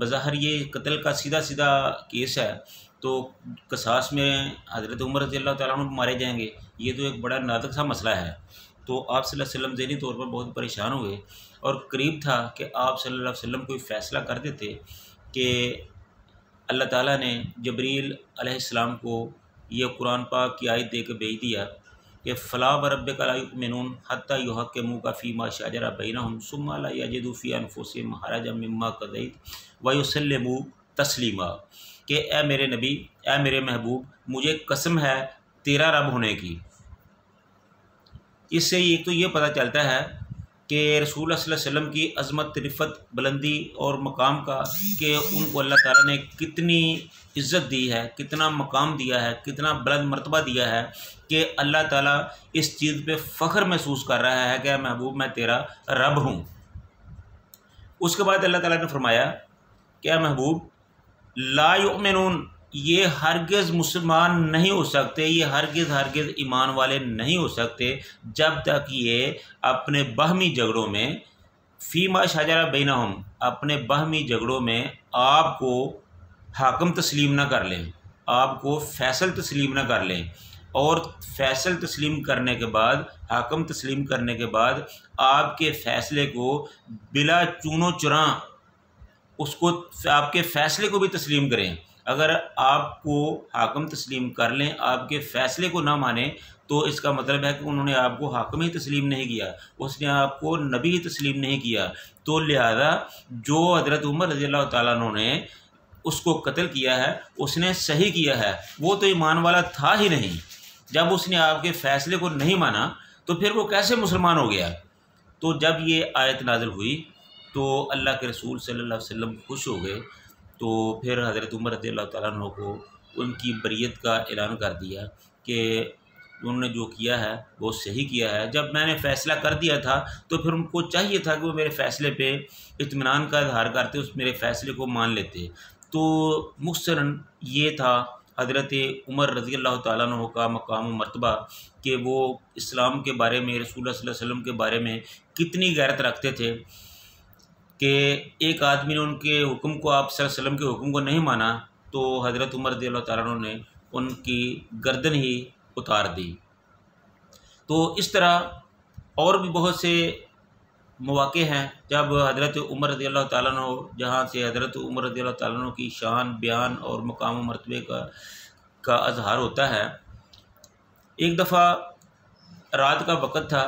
بظاہر یہ قتل کا سیدھا سیدھا کیس ہے، تو قصاص میں حضرت عمر رضی اللہ تعالیٰ عنہ مارے جائیں گے، یہ تو ایک بڑا نازک سا مسئلہ ہے۔ تو آپ صلی اللہ علیہ وسلم ذہنی طور پر بہت پریشان ہوئے، اور قریب تھا کہ آپ صلی اللہ علیہ وسلم کوئی فیصلہ کر دیتے کہ اللہ تعالیٰ نے جبریل علیہ السلام کو یہ قرآن پاک کی آیت دے کے بھیج دیا کہ فلا وربک لا یؤمنون حتی یحکموک فیما شجر بینہم ثم لا یجدوا فی انفسہم حرجا مما قضیت ویسلموا تسلیما، کہ اے میرے نبی، اے میرے محبوب، مجھے قسم ہے تیرا رب ہونے کی۔ اس سے ایک تو یہ پتہ چلتا ہے کہ رسول اللہ صلی اللہ علیہ وسلم کی عظمت، رفت، بلندی اور مقام کا، کہ ان کو اللہ تعالیٰ نے کتنی عزت دی ہے، کتنا مقام دیا ہے، کتنا بلند مرتبہ دیا ہے، کہ اللہ تعالیٰ اس چیز پہ فخر محسوس کر رہا ہے کہ اے محبوب میں تیرا رب ہوں۔ اس کے بعد اللہ تعالیٰ نے فرمایا کہ اے محبوب لا یؤمنون، یہ ہرگز مسلمان نہیں ہو سکتے، یہ ہرگز ایمان والے نہیں ہو سکتے جب تک یہ اپنے باہمی جھگڑوں میں فیما شجر بینہم، اپنے باہمی جھگڑوں میں آپ کو حاکم تسلیم نہ کر لیں، آپ کو فیصل تسلیم نہ کر لیں، اور فیصل تسلیم کرنے کے بعد، حاکم تسلیم کرنے کے بعد آپ کے فیصلے کو بلا چون و چراں، اس کو، آپ کے فیصلے کو بھی تسلیم کریں۔ اگر آپ کو حاکم تسلیم کر لیں، آپ کے فیصلے کو نہ مانیں، تو اس کا مطلب ہے کہ انہوں نے آپ کو حاکم ہی تسلیم نہیں کیا، اس نے آپ کو نبی ہی تسلیم نہیں کیا۔ تو لہذا جو حضرت عمر رضی اللہ تعالیٰ عنہ نے اس کو قتل کیا ہے، اس نے صحیح کیا ہے، وہ تو ایمان والا تھا ہی نہیں۔ جب اس نے آپ کے فیصلے کو نہیں مانا تو پھر وہ کیسے مسلمان ہو گیا؟ تو جب یہ آیت نازل ہوئی تو اللہ کے رسول صلی اللہ علیہ وسلم خوش ہو گئے، تو پھر حضرت عمر رضی اللہ تعالیٰ عنہ کو ان کی بریت کا اعلان کر دیا کہ انہوں نے جو کیا ہے وہ صحیح کیا ہے۔ جب میں نے فیصلہ کر دیا تھا تو پھر ان کو چاہیے تھا کہ وہ میرے فیصلے پہ اطمینان کا اظہار کرتے، اس میرے فیصلے کو مان لیتے۔ تو مختصراً یہ تھا حضرت عمر رضی اللہ تعالیٰ عنہ کا مقام و مرتبہ، کہ وہ اسلام کے بارے میں، رسول اللہ صلی اللہ علیہ وسلم کے بارے میں کتنی غیرت رکھتے تھے، کہ ایک آدمی نے ان کے حکم کو، آپ صلی اللہ علیہ وسلم کے حکم کو نہیں مانا تو حضرت عمر رضی اللہ تعالیٰ عنہ نے ان کی گردن ہی اتار دی۔ تو اس طرح اور بھی بہت سے مواقع ہیں جب حضرت عمر رضی اللہ تعالیٰ عنہ، جہاں سے حضرت عمر رضی اللہ تعالیٰ عنہ کی شان، بیان اور مقام و مرتبے کا اظہار ہوتا ہے۔ ایک دفعہ رات کا وقت تھا،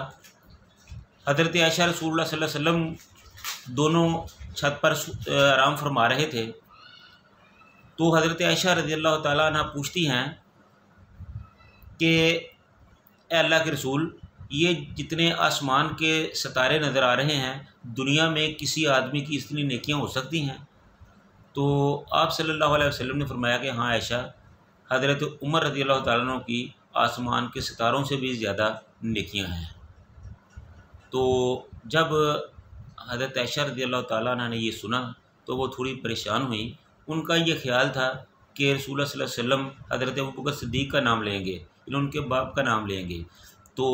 حضرت عائشہ رسول اللہ صلی اللہ علیہ وسلم دونوں چھت پر آرام فرما رہے تھے، تو حضرت عائشہ رضی اللہ تعالیٰ عنہ پوچھتی ہیں کہ اے اللہ کے رسول، یہ جتنے آسمان کے ستارے نظر آ رہے ہیں، دنیا میں کسی آدمی کی اتنی نیکیاں ہو سکتی ہیں؟ تو آپ صلی اللہ علیہ وسلم نے فرمایا کہ ہاں عائشہ، حضرت عمر رضی اللہ تعالیٰ عنہ کی آسمان کے ستاروں سے بھی زیادہ نیکیاں ہیں۔ تو جب حضرت عائشہ رضی اللہ تعالیٰ عنہ نے یہ سنا تو وہ تھوڑی پریشان ہوئیں۔ ان کا یہ خیال تھا کہ رسول اللہ صلی اللہ علیہ وسلم حضرت ابوبکر صدیق کا نام لیں گے، ان کے باپ کا نام لیں گے۔ تو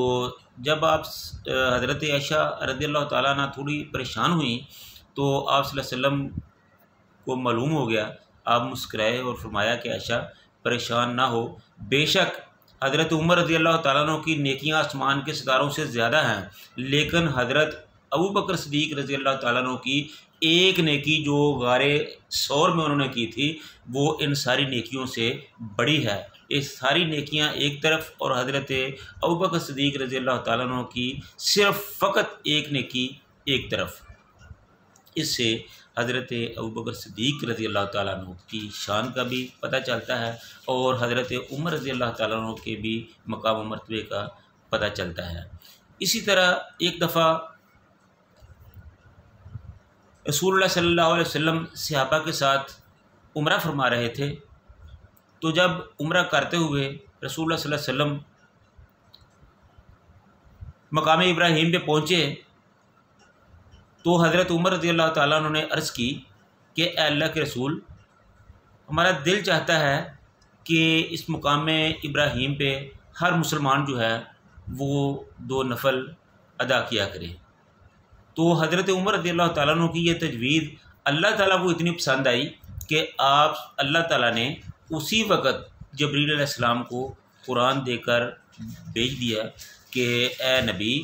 جب آپ حضرت عائشہ رضی اللہ تعالیٰ عنہ تھوڑی پریشان ہوئیں تو آپ صلی اللہ علیہ وسلم کو معلوم ہو گیا، آپ مسکرائے اور فرمایا کہ عائشہ پریشان نہ ہو، بے شک حضرت عمر رضی اللہ تعالیٰ عنہ کی نیکیاں آسمان کے ستاروں سے زیادہ ہیں، لیکن حضرت ابوبکر صدیق رضی اللہ تعالیٰ عنہ کی ایک نیکی جو غار ثور میں انہوں نے کی تھی، وہ ان ساری نیکیوں سے بڑی ہے۔ یہ ساری نیکیاں ایک طرف، اور حضرت ابوبکر صدیق رضی اللہ تعالیٰ عنہ کی صرف فقط ایک نیکی ایک طرف۔ اس سے حضرت ابوبکر صدیق رضی اللہ تعالیٰ عنہ کی شان کا بھی پتہ چلتا ہے، اور حضرت عمر رضی اللہ تعالیٰ عنہ کے بھی مقام و مرتبے کا پتہ چلتا ہے۔ اسی طرح ایک دفعہ رسول اللہ صلی اللہ علیہ وسلم صحابہ کے ساتھ عمرہ فرما رہے تھے، تو جب عمرہ کرتے ہوئے رسول اللہ صلی اللہ علیہ وسلم مقام ابراہیم پہ پہنچے تو حضرت عمر رضی اللہ تعالیٰ عنہ نے عرض کی کہ اے اللہ کے رسول، ہمارا دل چاہتا ہے کہ اس مقام ابراہیم پہ ہر مسلمان جو ہے وہ 2 نفل ادا کیا کرے۔ تو حضرت عمر رضی اللہ تعالیٰ عنہ کی یہ تجویز اللہ تعالیٰ کو اتنی پسند آئی کہ اللہ تعالیٰ نے اسی وقت جبریل علیہ السلام کو قرآن دے کر بھیج دیا کہ اے نبی،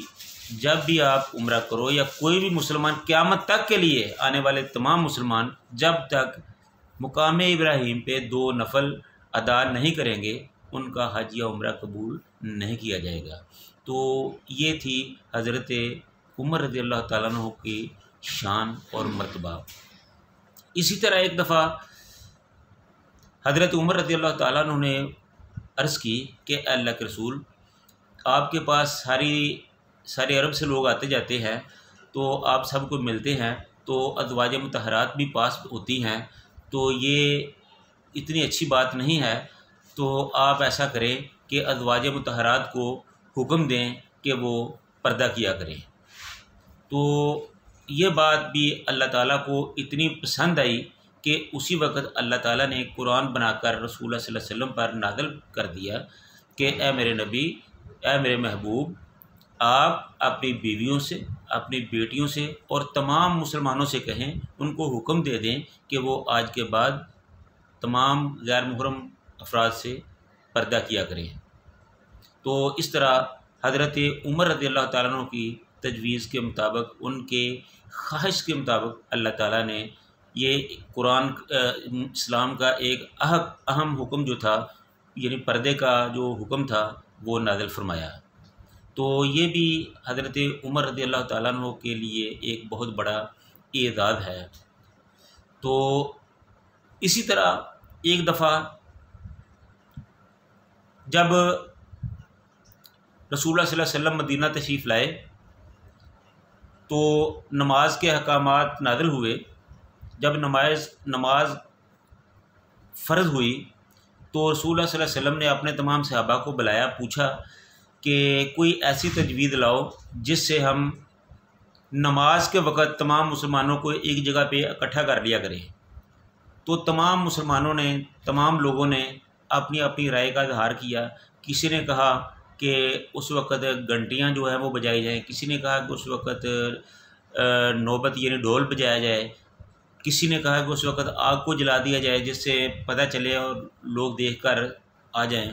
جب بھی آپ عمرہ کرو یا کوئی بھی مسلمان، قیامت تک کے لیے آنے والے تمام مسلمان جب تک مقام ابراہیم پہ 2 نفل ادا نہیں کریں گے ان کا حج یا عمرہ قبول نہیں کیا جائے گا۔ تو یہ تھی حضرت عمر رضی اللہ تعالیٰ عنہ کی شان اور مرتبہ۔ اسی طرح ایک دفعہ حضرت عمر رضی اللہ تعالیٰ عنہ نے عرض کی کہ اے اللہ کے رسول، آپ کے پاس سارے عرب سے لوگ آتے جاتے ہیں، تو آپ سب کو ملتے ہیں، تو ازواج مطہرات بھی پاس ہوتی ہیں، تو یہ اتنی اچھی بات نہیں ہے، تو آپ ایسا کریں کہ ازواج مطہرات کو حکم دیں کہ وہ پردہ کیا کریں۔ تو یہ بات بھی اللہ تعالیٰ کو اتنی پسند آئی کہ اسی وقت اللہ تعالیٰ نے قرآن بنا کر رسول اللہ صلی اللہ علیہ وسلم پر نازل کر دیا کہ اے میرے نبی، اے میرے محبوب، آپ اپنی بیویوں سے، اپنی بیٹیوں سے اور تمام مسلمانوں سے کہیں، ان کو حکم دے دیں کہ وہ آج کے بعد تمام غیر محرم افراد سے پردہ کیا کریں۔ تو اس طرح حضرت عمر رضی اللہ تعالیٰ عنہ کی تجویز کے مطابق، ان کے خواہش کے مطابق اللہ تعالیٰ نے یہ قرآن اسلام کا ایک اہم حکم جو تھا، یعنی پردے کا جو حکم تھا، وہ نازل فرمایا۔ تو یہ بھی حضرت عمر رضی اللہ تعالیٰ عنہ کے لیے ایک بہت بڑا اعزاز ہے۔ تو اسی طرح ایک دفعہ جب رسول اللہ صلی اللہ علیہ وسلم مدینہ تشریف لائے تو نماز کے احکامات نازل ہوئے۔ جب نماز فرض ہوئی تو رسول اللہ صلی اللہ علیہ وسلم نے اپنے تمام صحابہ کو بلایا، پوچھا کہ کوئی ایسی تجوید لاؤ جس سے ہم نماز کے وقت تمام مسلمانوں کو ایک جگہ پہ اکٹھا کر لیا کریں۔ تو تمام مسلمانوں نے، تمام لوگوں نے اپنی اپنی رائے کا اظہار کیا۔ کسی نے کہا کہ اس وقت گھنٹیاں جو ہیں وہ بجائی جائیں، کسی نے کہا کہ اس وقت نوبت یعنی ڈھول بجایا جائے، کسی نے کہا کہ اس وقت آگ کو جلا دیا جائے جس سے پتہ چلے اور لوگ دیکھ کر آ جائیں۔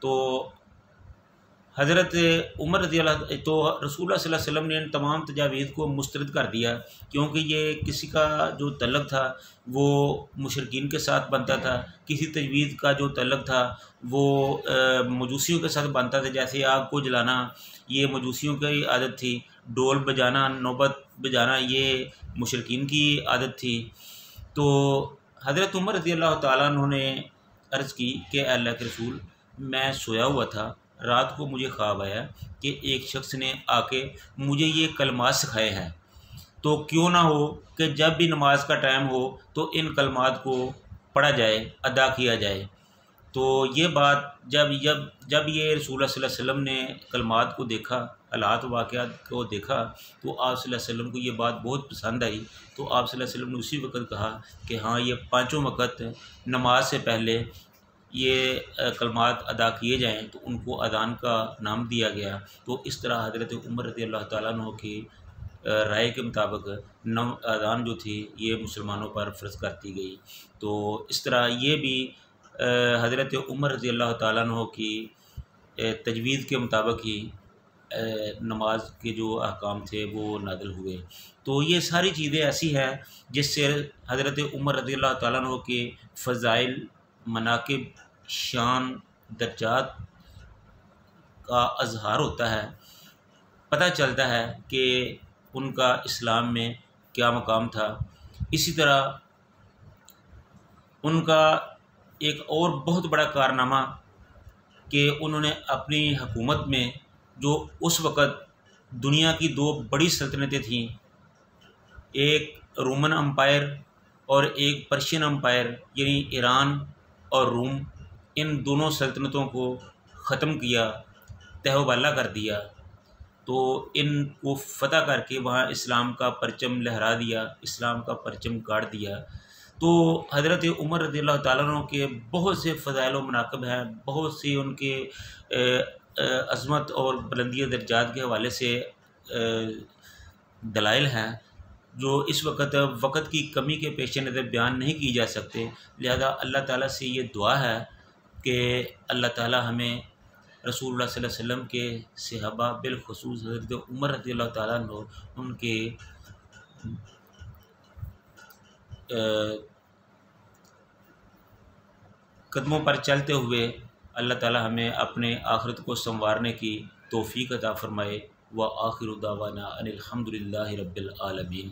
تو حضرت عمر رضی اللہ تو رسول اللہ صلی اللہ علیہ وسلم نے ان تمام تجاویز کو مسترد کر دیا، کیونکہ یہ کسی کا جو تعلق تھا وہ مشرکین کے ساتھ بنتا تھا، کسی تجویز کا جو تعلق تھا وہ مجوسیوں کے ساتھ بنتا تھا، جیسے آگ کو جلانا یہ مجوسیوں کی عادت تھی، ڈول بجانا، نوبت بجانا یہ مشرکین کی عادت تھی۔ تو حضرت عمر رضی اللہ تعالیٰ عنہ نے عرض کی کہ اے اللہ کے رسول، میں سویا ہوا تھا، رات کو مجھے خواب آیا کہ ایک شخص نے آ کے مجھے یہ کلمات سکھائے ہیں، تو کیوں نہ ہو کہ جب بھی نماز کا ٹائم ہو تو ان کلمات کو پڑھا جائے، ادا کیا جائے۔ تو یہ بات جب یہ رسول اللہ صلی اللہ علیہ وسلم نے کلمات کو دیکھا، حالات واقعات کو دیکھا، تو آپ صلی اللہ علیہ وسلم کو یہ بات بہت پسند آئی۔ تو آپ صلی اللہ علیہ وسلم نے اسی وقت کہا کہ ہاں، یہ 5 وقت نماز سے پہلے یہ کلمات ادا کیے جائیں، تو ان کو اذان کا نام دیا گیا۔ تو اس طرح حضرت عمر رضی اللہ تعالیٰ عنہ کی رائے کے مطابق اذان جو تھی یہ مسلمانوں پر فرض کرتی گئی۔ تو اس طرح یہ بھی حضرت عمر رضی اللہ تعالیٰ عنہ کی تجویز کے مطابق ہی نماز کے جو احکام تھے وہ نازل ہوئے۔ تو یہ ساری چیزیں ایسی ہیں جس سے حضرت عمر رضی اللہ تعالیٰ عنہ کے فضائل، مناقب، شان، درجات کا اظہار ہوتا ہے، پتہ چلتا ہے کہ ان کا اسلام میں کیا مقام تھا۔ اسی طرح ان کا ایک اور بہت بڑا کارنامہ کہ انہوں نے اپنی حکومت میں جو اس وقت دنیا کی 2 بڑی سلطنتیں تھیں، ایک رومن امپائر اور ایک پرشین امپائر، یعنی ایران اور روم، ان دونوں سلطنتوں کو ختم کیا، تہہ و بالا کر دیا۔ تو ان کو فتح کر کے وہاں اسلام کا پرچم لہرا دیا، اسلام کا پرچم گاڑ دیا۔ تو حضرت عمر رضی اللہ تعالیٰ عنہ کے بہت سے فضائل و مناقب ہیں، بہت سی ان کے عظمت اور بلندی درجات کے حوالے سے دلائل ہیں جو اس وقت کی کمی کے پیش نظر بیان نہیں کی جا سکتے، لہذا اللہ تعالیٰ سے یہ دعا ہے کہ اللہ تعالیٰ ہمیں رسول اللہ صلی اللہ علیہ وسلم کے صحابہ بالخصوص حضرت عمر رضی اللہ تعالیٰ عنہ ان کے قدموں پر چلتے ہوئے اللہ تعالیٰ ہمیں اپنے آخرت کو سنوارنے کی توفیق عطا فرمائے۔ وآخر دعوانا ان الحمد للہ رب العالمین۔